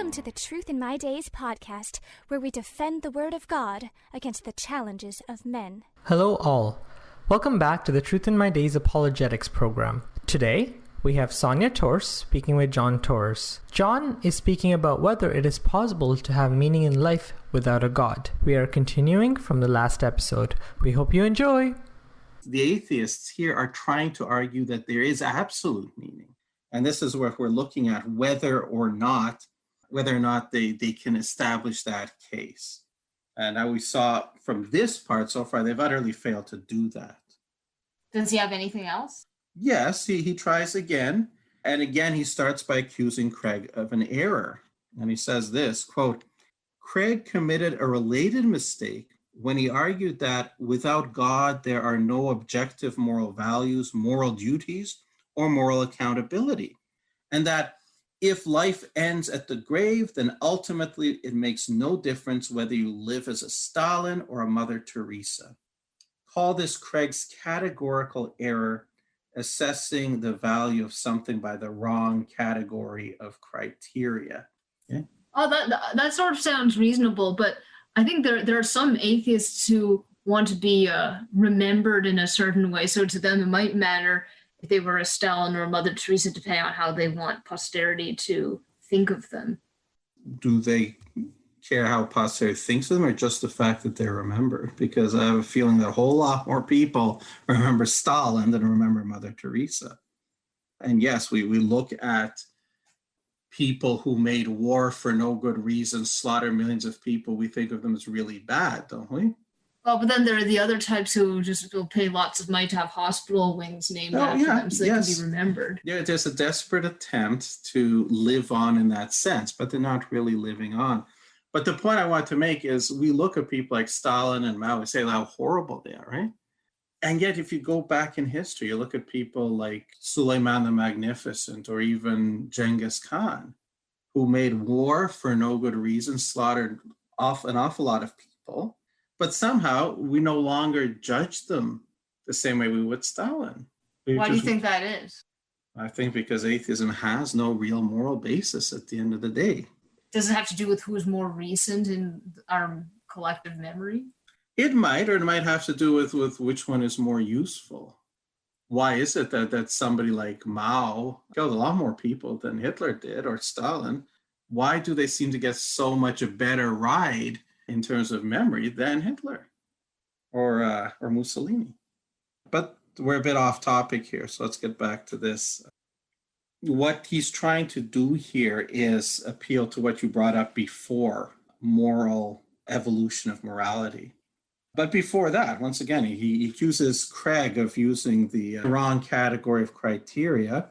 Welcome to the Truth in My Days podcast, where we defend the Word of God against the challenges of men. Hello all. Welcome back to the Truth in My Days Apologetics Program. Today, we have Sonia Torres speaking with John Torres. John is speaking about whether it is possible to have meaning in life without a God. We are continuing from the last episode. We hope you enjoy. The atheists here are trying to argue that there is absolute meaning. And this is where we're looking at whether or not they can establish that case. And now we saw from this part so far, they've utterly failed to do that. Does he have anything else? Yes, he tries again. And again, he starts by accusing Craig of an error. And he says this, quote, Craig committed a related mistake when he argued that without God, there are no objective moral values, moral duties, or moral accountability. And that if life ends at the grave, then ultimately it makes no difference whether you live as a Stalin or a Mother Teresa. Call this Craig's categorical error, assessing the value of something by the wrong category of criteria. Okay? Oh, that sort of sounds reasonable, but I think there are some atheists who want to be remembered in a certain way. So to them, it might matter if they were a Stalin or a Mother Teresa, depending on how they want posterity to think of them. Do they care how posterity thinks of them, or just the fact that they're remembered? Because I have a feeling that a whole lot more people remember Stalin than remember Mother Teresa. And yes, we look at people who made war for no good reason, slaughter millions of people. We think of them as really bad, don't we? Well, but then there are the other types who just will pay lots of money to have hospital wings named after them so they can be remembered. Yeah, there's a desperate attempt to live on in that sense, but they're not really living on. But the point I want to make is we look at people like Stalin and Mao and say how horrible they are, right? And yet, if you go back in history, you look at people like Suleiman the Magnificent or even Genghis Khan, who made war for no good reason, slaughtered an awful lot of people. But somehow we no longer judge them the same way we would Stalin. Why do you think that is? I think because atheism has no real moral basis at the end of the day. Does it have to do with who is more recent in our collective memory? It might, or it might have to do with which one is more useful. Why is it that somebody like Mao killed a lot more people than Hitler did, or Stalin? Why do they seem to get so much a better ride in terms of memory than Hitler or Mussolini? But we're a bit off topic here, so let's get back to this. What he's trying to do here is appeal to what you brought up before, moral evolution of morality. But before that, once again, he accuses Craig of using the wrong category of criteria,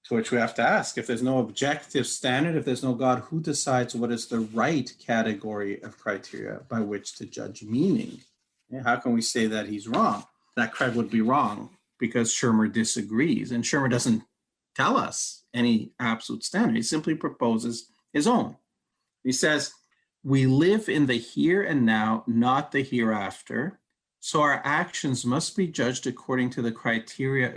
to which we have to ask, if there's no objective standard, if there's no God, who decides what is the right category of criteria by which to judge meaning? How can we say that he's wrong, that Craig would be wrong because Schirmer disagrees? And Schirmer doesn't tell us any absolute standard. He simply proposes his own. He says, we live in the here and now, not the hereafter. So our actions must be judged according to the criteria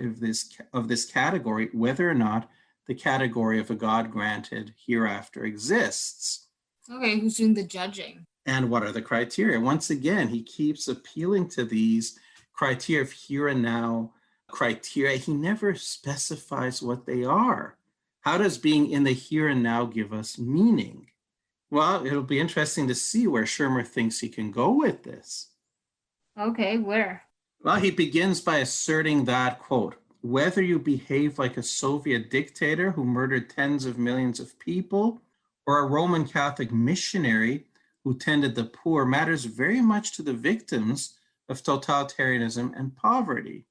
of this category, whether or not the category of a God-granted hereafter exists. Okay, who's doing the judging? And what are the criteria? Once again, he keeps appealing to these criteria of here and now criteria. He never specifies what they are. How does being in the here and now give us meaning? Well, it'll be interesting to see where Schirmer thinks he can go with this. Okay, where? Well, he begins by asserting that, quote, whether you behave like a Soviet dictator who murdered tens of millions of people or a Roman Catholic missionary who tended the poor matters very much to the victims of totalitarianism and poverty.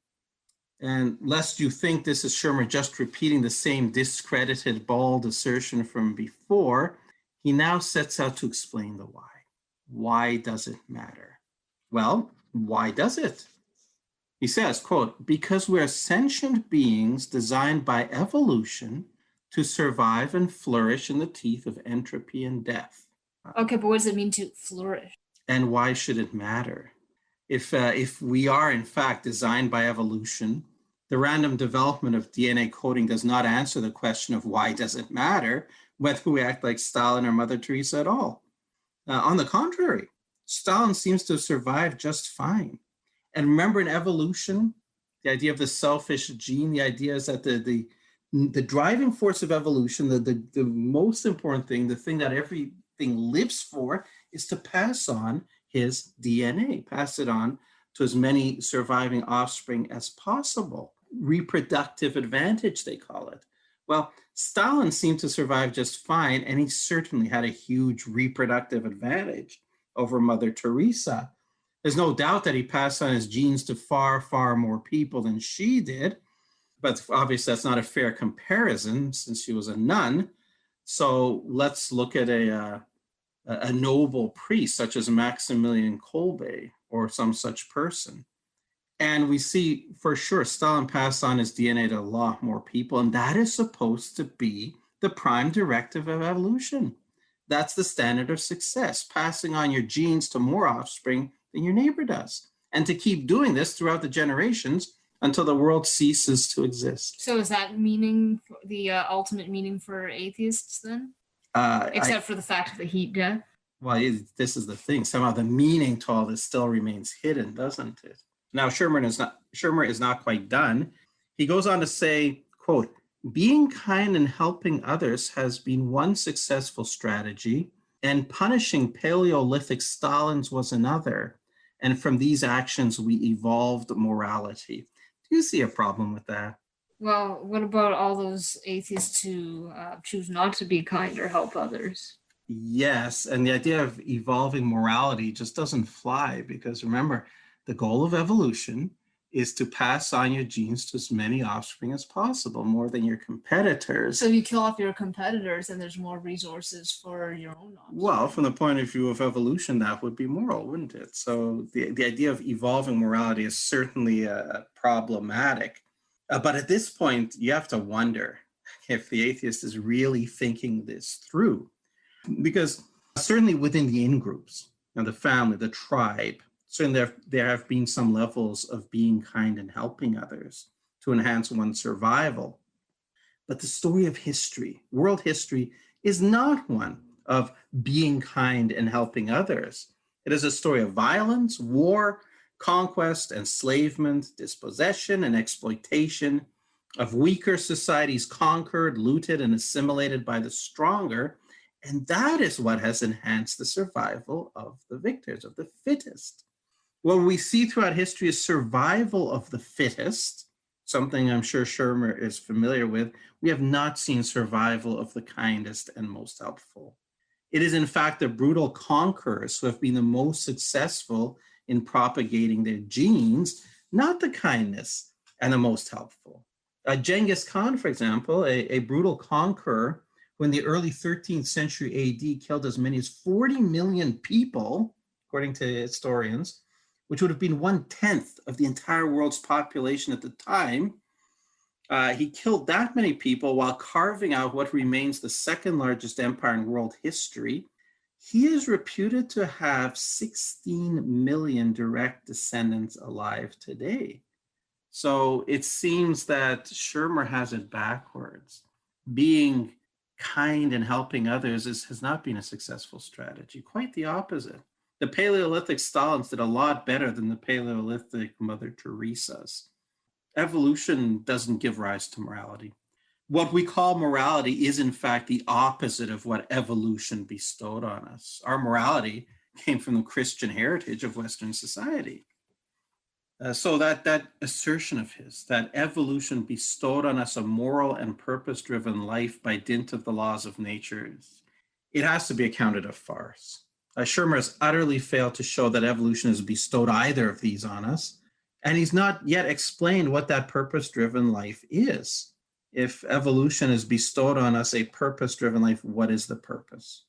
And lest you think this is Schirmer just repeating the same discredited, bald assertion from before, he now sets out to explain the why. Why does it matter? Well, why does it? He says, quote, because we're sentient beings designed by evolution to survive and flourish in the teeth of entropy and death. Okay, but what does it mean to flourish? And why should it matter? If we are, in fact, designed by evolution, the random development of DNA coding does not answer the question of why does it matter, whether we act like Stalin or Mother Teresa at all. On the contrary, Stalin seems to have survived just fine. And remember, in evolution, the idea of the selfish gene, the idea is that the driving force of evolution, the most important thing, the thing that everything lives for, is to pass on his DNA, pass it on to as many surviving offspring as possible. Reproductive advantage, they call it. Well, Stalin seemed to survive just fine, and he certainly had a huge reproductive advantage over Mother Teresa. There's no doubt that he passed on his genes to far, far more people than she did, but obviously that's not a fair comparison since she was a nun. So let's look at a noble priest such as Maximilian Kolbe or some such person. And we see for sure Stalin passed on his DNA to a lot more people, and that is supposed to be the prime directive of evolution. That's the standard of success, passing on your genes to more offspring than your neighbor does, and to keep doing this throughout the generations until the world ceases to exist. So is that meaning, the ultimate meaning for atheists then? Except for the fact of the heat death? Well, this is the thing. Somehow the meaning to all this still remains hidden, doesn't it? Now, Shermer is not quite done. He goes on to say, quote, being kind and helping others has been one successful strategy, and punishing Paleolithic Stalins was another. And from these actions, we evolved morality. Do you see a problem with that? Well, what about all those atheists who choose not to be kind or help others? Yes, and the idea of evolving morality just doesn't fly, because remember, the goal of evolution is to pass on your genes to as many offspring as possible, more than your competitors. So you kill off your competitors and there's more resources for your own offspring. Well, from the point of view of evolution, that would be moral, wouldn't it? So the idea of evolving morality is certainly problematic. But at this point, you have to wonder if the atheist is really thinking this through. Because certainly within the in-groups, the family, the tribe, certainly there have been some levels of being kind and helping others to enhance one's survival. But the story of history, world history, is not one of being kind and helping others. It is a story of violence, war, conquest, enslavement, dispossession, and exploitation, of weaker societies conquered, looted, and assimilated by the stronger. And that is what has enhanced the survival of the victors, of the fittest. What we see throughout history is survival of the fittest, something I'm sure Shermer is familiar with. We have not seen survival of the kindest and most helpful. It is, in fact, the brutal conquerors who have been the most successful in propagating their genes, not the kindness and the most helpful. Genghis Khan, for example, a brutal conqueror who in the early 13th century AD killed as many as 40 million people, according to historians, which would have been 1/10 of the entire world's population at the time. He killed that many people while carving out what remains the second largest empire in world history. He is reputed to have 16 million direct descendants alive today. So it seems that Shermer has it backwards. Being kind and helping others has not been a successful strategy, quite the opposite. The Paleolithic Stalins did a lot better than the Paleolithic Mother Teresas. Evolution doesn't give rise to morality. What we call morality is, in fact, the opposite of what evolution bestowed on us. Our morality came from the Christian heritage of Western society. So that assertion of his, that evolution bestowed on us a moral and purpose-driven life by dint of the laws of nature, it has to be accounted a farce. Shermer has utterly failed to show that evolution has bestowed either of these on us, and he's not yet explained what that purpose-driven life is. If evolution has bestowed on us a purpose-driven life, what is the purpose?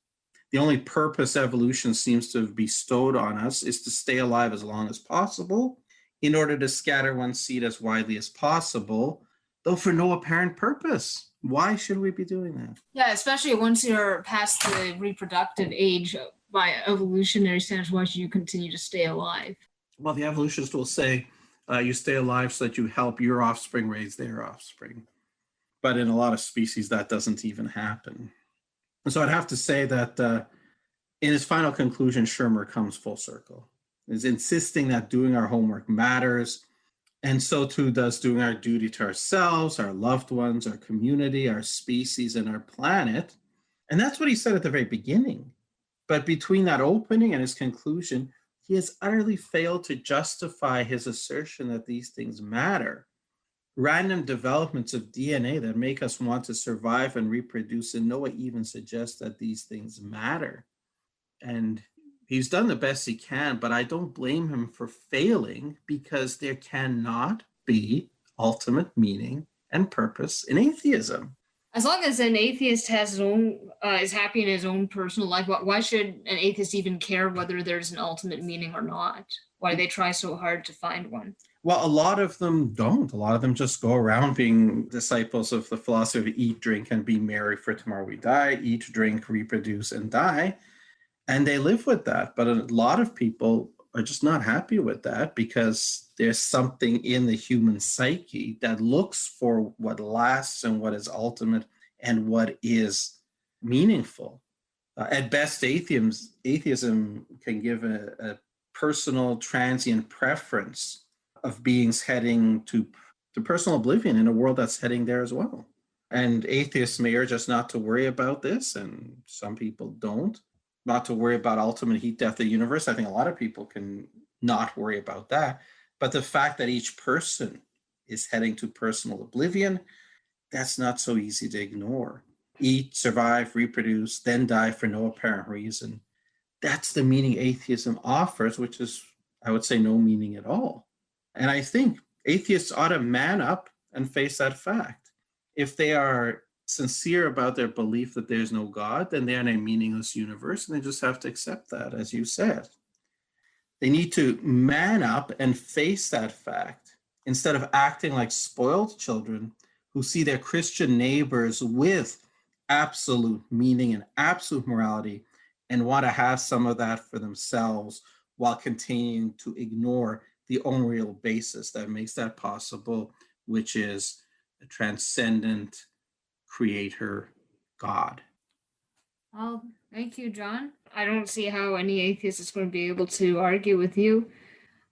The only purpose evolution seems to have bestowed on us is to stay alive as long as possible in order to scatter one's seed as widely as possible, though for no apparent purpose. Why should we be doing that? Yeah, especially once you're past the reproductive age by evolutionary standards, why should you continue to stay alive? Well, the evolutionists will say you stay alive so that you help your offspring raise their offspring. But in a lot of species, that doesn't even happen. And so I'd have to say that in his final conclusion, Schirmer comes full circle. Is insisting that doing our homework matters, and so too does doing our duty to ourselves, our loved ones, our community, our species, and our planet. And that's what he said at the very beginning. But between that opening and his conclusion, he has utterly failed to justify his assertion that these things matter. Random developments of DNA that make us want to survive and reproduce in no way even suggest that these things matter. And he's done the best he can, but I don't blame him for failing, because there cannot be ultimate meaning and purpose in atheism. As long as an atheist has his own, is happy in his own personal life, why should an atheist even care whether there's an ultimate meaning or not? Why do they try so hard to find one? Well, a lot of them don't. A lot of them just go around being disciples of the philosophy of eat, drink, and be merry, for tomorrow we die. Eat, drink, reproduce, and die. And they live with that. But a lot of people are just not happy with that, because there's something in the human psyche that looks for what lasts and what is ultimate and what is meaningful. At best, atheism can give a personal, transient preference of beings heading to personal oblivion in a world that's heading there as well. And atheists may urge us not to worry about this, and some people don't. Not to worry about ultimate heat, death of the universe. I think a lot of people can not worry about that. But the fact that each person is heading to personal oblivion, that's not so easy to ignore. Eat, survive, reproduce, then die for no apparent reason. That's the meaning atheism offers, which is, I would say, no meaning at all. And I think atheists ought to man up and face that fact. If they are sincere about their belief that there's no God, then they're in a meaningless universe, and they just have to accept that, as you said. They need to man up and face that fact, instead of acting like spoiled children who see their Christian neighbors with absolute meaning and absolute morality and want to have some of that for themselves, while continuing to ignore the only real basis that makes that possible, which is a transcendent creator God. Well, thank you, John. I don't see how any atheist is going to be able to argue with you.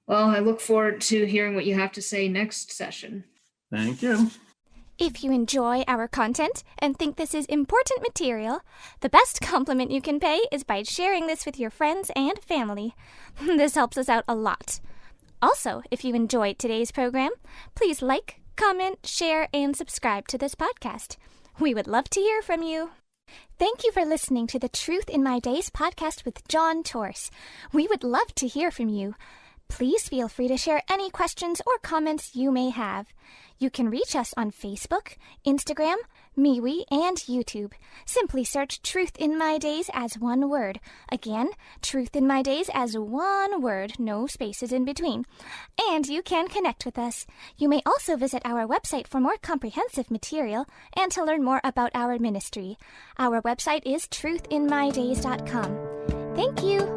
Well, I look forward to hearing what you have to say next session. Thank you. If you enjoy our content and think this is important material, the best compliment you can pay is by sharing this with your friends and family. This helps us out a lot. Also, if you enjoyed today's program, please like, comment, share, and subscribe to this podcast. We would love to hear from you. Thank you for listening to the Truth in My Days podcast with John Torse. We would love to hear from you. Please feel free to share any questions or comments you may have. You can reach us on Facebook, Instagram, MeWe, and YouTube. Simply search Truth in My Days as one word. Again, Truth in My Days as one word, no spaces in between. And you can connect with us. You may also visit our website for more comprehensive material and to learn more about our ministry. Our website is truthinmydays.com. Thank you.